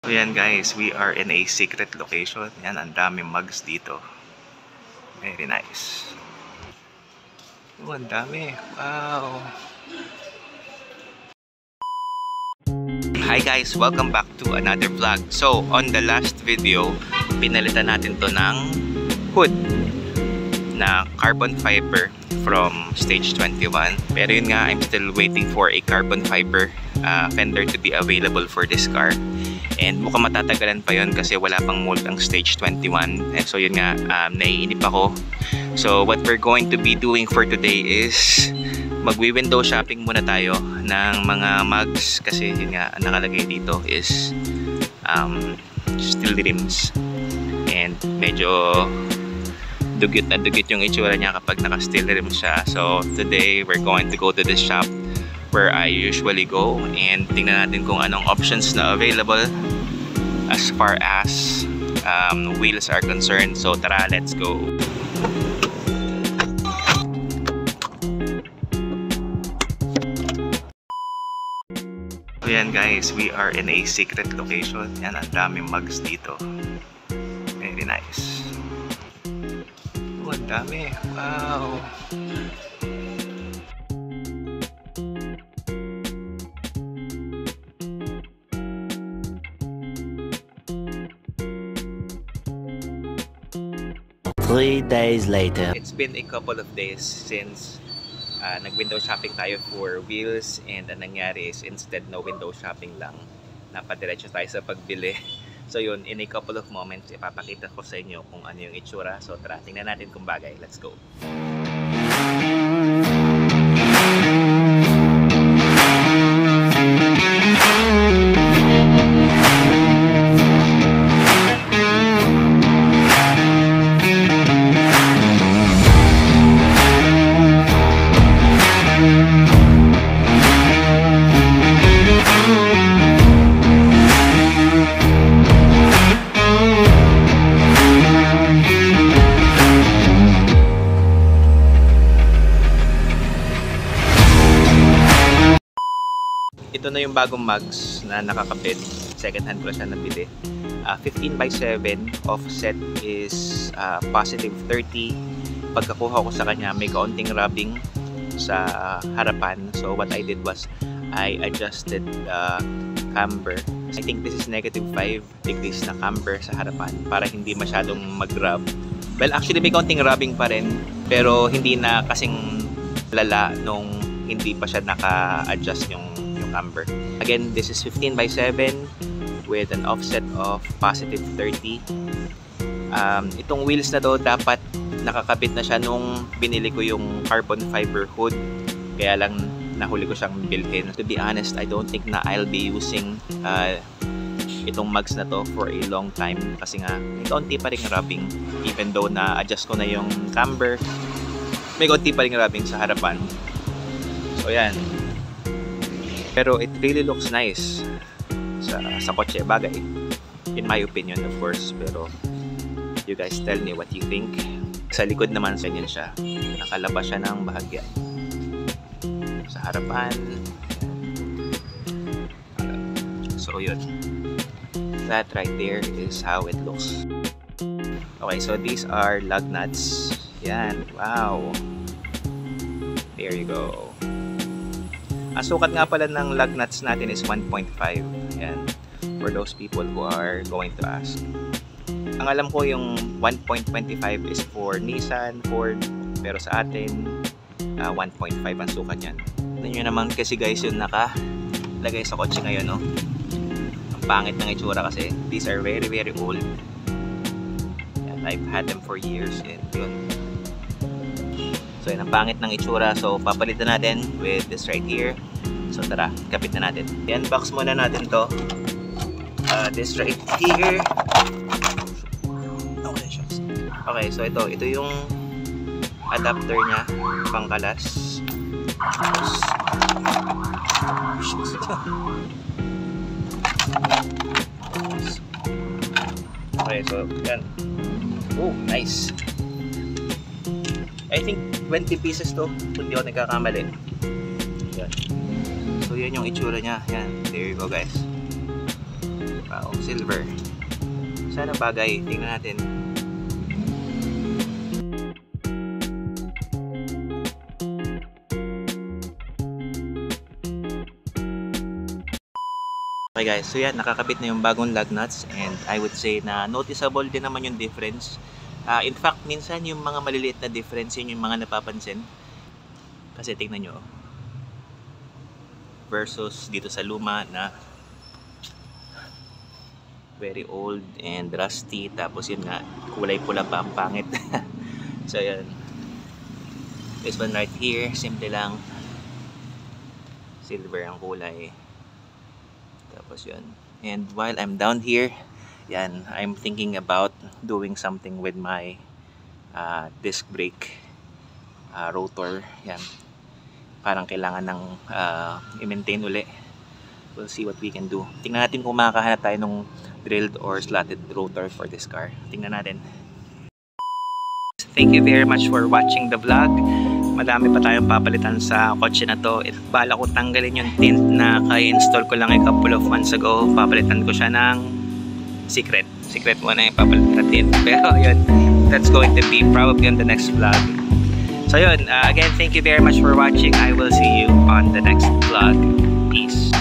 So yan guys, we are in a secret location. Yan, ang daming mugs dito. Very nice. Oh, ang dami. Wow. Hi guys, welcome back to another vlog. So, on the last video, pinalitan natin to ng hood na carbon fiber from Stage 21. Pero yun nga, I'm still waiting for a carbon fiber fender to be available for this car. And mukhang matatagalan pa yun kasi wala pang mold ang Stage 21. And so yun nga, naiinip ako. So what we're going to be doing for today is magwi-window shopping muna tayo ng mga mugs kasi yun nga, ang nakalagay dito is steel rims. And medyo dugyot na dugyot yung itsura niya kapag naka-steel rims siya. So today we're going to go to this shop where I usually go and tingnan natin kung anong options na available as far as wheels are concerned. So tara, let's go. So yan guys, we are in a secret location. Yan, ang daming mugs dito. Very nice. Oh, ang dami. Wow. Three days later. It's been a couple of days since nag-window shopping tayo for wheels, and ang nangyari is instead na window shopping lang, napadiretso tayo sa pagbili. So yun, in a couple of moments, ipapakita ko sa inyo kung ano yung itsura. So tara, tingnan natin kung bagay. Let's go! Ito na yung bagong mugs na nakakapit. Second hand ko siya nabili. 15x7 offset is positive 30. Pagkakuha ko sa kanya, may kaunting rubbing sa harapan. So what I did was I adjusted the camber. I think this is negative 5 degrees na camber sa harapan para hindi masyadong mag-rub. Well, actually may kaunting rubbing pa rin, pero hindi na kasing lala nung hindi pa siya naka-adjust yung camber. Again, this is 15x7 with an offset of positive 30. Itong wheels na to, dapat nakakabit na siya nung binili ko yung carbon fiber hood. Kaya lang nahuli ko siyang bilhin. To be honest, I don't think na I'll be using itong mugs na to for a long time kasi nga may kaunti pa ring rubbing. Even though na-adjust ko na yung camber, may kaunti pa ring rubbing sa harapan. So yan. Pero it really looks nice sa kotse, bagay. In my opinion, of course. Pero you guys tell me what you think. Sa likod naman, ganyan siya. Nakalabas siya ng bahagya. Sa harapan. So yun. That right there is how it looks. Okay, so these are lug nuts. Yan, wow. There you go. Ang sukat nga pala ng lug nuts natin is 1.5. Yan. For those people who are going to ask. Ang alam ko yung 1.25 is for Nissan, Ford. Pero sa atin, 1.5 ang sukat yan. Tignan nyo naman kasi guys yung nakalagay sa kotse ngayon, no? Ang pangit ng itsura kasi. These are very, very old. Yan, I've had them for years. And yun. So yun, ang pangit ng itsura. So papalitan natin with this right here. So tara, kapit na natin. I-unbox muna natin to. This right here. Okay, so ito yung adapter niya, pangkalas. Okay, so yan. Oh, nice. I think 20 pieces to, kung di ako nagkakamali. Yan. So yan yung itsura niya. Yan. There you go guys. Wow, silver. Sana bagay. Tingnan natin. Okay guys, so yan, nakakabit na yung bagong lug nuts and I would say na noticeable din naman yung difference. In fact, minsan yung mga maliliit na difference yun yung mga napapansin. Kasi tingnan nyo, versus dito sa luma na very old and rusty, tapos yun nga, kulay pula pa ang pangit. So yan, this one right here, simple lang, silver ang kulay. Tapos yun. And while I'm down here, yan, I'm thinking about doing something with my disc brake rotor. Yan. Parang kailangan ng i-maintain uli. We'll see what we can do. Tingnan natin kung makakahanap tayo ng drilled or slotted rotor for this car. Tingnan natin. Thank you very much for watching the vlog. Madami pa tayong papalitan sa kotse na to. Bala ko tanggalin yung tint na kaya-install ko lang a couple of months ago. Papalitan ko siya ng secret muna yung papalitan na tint. Pero yun, that's going to be probably on the next vlog. So yun, again, thank you very much for watching. I will see you on the next vlog. Peace.